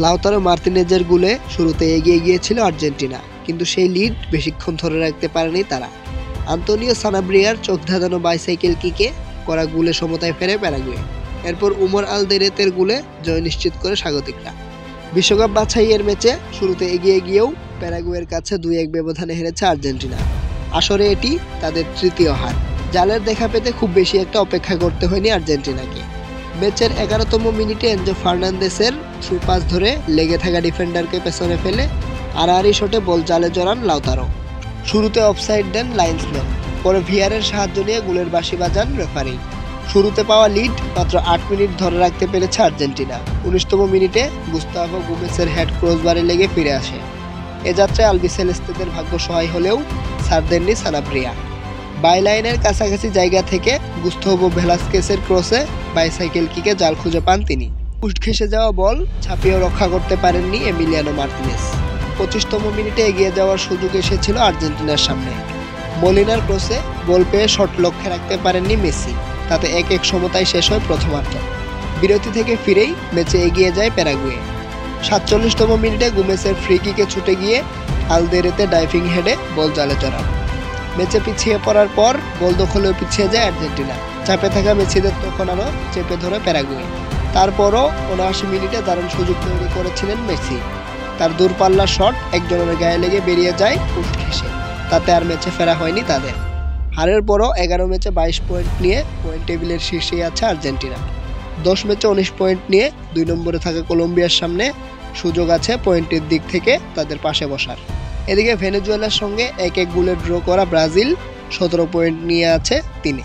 Lautaro মার্তিনেজের গোলে শুরুতে এগিয়ে গিয়েছিল আর্জেন্টিনা, কিন্তু সেই লিড বেশিক্ষণ ধরে রাখতে পারেনি তারা। আন্তোনিও সানাব্রিয়ার চোখ ধাঁধানো বাইসাইকেল কিকে করা গোলে সমতায় ফেরে প্যারাগুয়ে। এরপর উমর আলদেরেতের গোলে জয় নিশ্চিত করে স্বাগতিকরা। বিশ্বকাপ বাছাইয়ের ম্যাচে শুরুতে এগিয়ে গিয়েও প্যারাগুয়ের কাছে 2-1 ব্যবধানে হেরেছে আর্জেন্টিনা। আসরে এটি তাদের তৃতীয় হার। জালের দেখা পেতে খুব বেশি একটা অপেক্ষা করতে হয়নি আর্জেন্টিনাকে। ম্যাচের 11তম মিনিটে এনজো ফার্নান্দেসের থ্রু পাস ধরে লেগে থাকা ডিফেন্ডারকে পেছনে ফেলে আড়াআড়ি শটে বল জালে জড়ান লাউতারো। শুরুতে অফসাইড দেন লাইন্সম্যান, পরে ভিআরের সাহায্য নিয়ে গোলের বাঁশি বাজান রেফারি। শুরুতে পাওয়া লিড মাত্র 8 মিনিট ধরে রাখতে পেরেছে আর্জেন্টিনা। 19তম মিনিটে গুস্তাভো গুমেসের হেড ক্রসবারে লেগে ফিরে আসে। এ যাত্রায় আলবিসেলেস্তেদের ভাগ্য সহায় হলেও ছাড় দেননি সানাব্রিয়া। বাইলাইনের কাছাকাছি জায়গা থেকে গুস্তাভো ভেলাস্কেসের ক্রসে বাইসাইকেল কিকে জাল খুঁজে পান তিনি। উঠ ঘেঁষে যাওয়া বল ছাপিয়েও রক্ষা করতে পারেননি এমিলিয়ানো মার্তিনেজ। 25তম মিনিটে এগিয়ে যাওয়ার সুযোগ এসেছিল আর্জেন্টিনার সামনে। মলিনার ক্রসে গোল পেয়ে শট লক্ষ্যে রাখতে পারেননি মেসি। তাতে 1-1 সমতায় শেষ হয় প্রথমার্ধ। বিরতি থেকে ফিরেই ম্যাচে এগিয়ে যায় প্যারাগুয়ে। 47তম মিনিটে গুমেসের ফ্রি কিকে ছুটে গিয়ে আলদেরেতে ডাইভিং হেডে বল জালে জড়ান। ম্যাচে পিছিয়ে পড়ার পর গোল দখলেও পিছিয়ে যায় আর্জেন্টিনা। চাপে থাকা মেসিদের তখন আরও চেপে ধরে প্যারাগুয়ে। তারপরও 79 মিনিটে দারুণ সুযোগ তৈরি করেছিলেন মেসি। তার দূরপাল্লার শট একজনের গায়ে লেগে বেরিয়ে যায় উঠ ঘেঁষে। তাতে আর ম্যাচে ফেরা হয়নি তাদের। হারের পরও 11 ম্যাচে 22 পয়েন্ট নিয়ে পয়েন্ট টেবিলের শীর্ষেই আছে আর্জেন্টিনা। 10 ম্যাচে 19 পয়েন্ট নিয়ে 2 নম্বরে থাকা কলম্বিয়ার সামনে সুযোগ আছে পয়েন্টের দিক থেকে তাদের পাশে বসার। এদিকে ভেনেজুয়েলার সঙ্গে 1-1 গোলে ড্র করা ব্রাজিল 17 পয়েন্ট নিয়ে আছে 3-এ।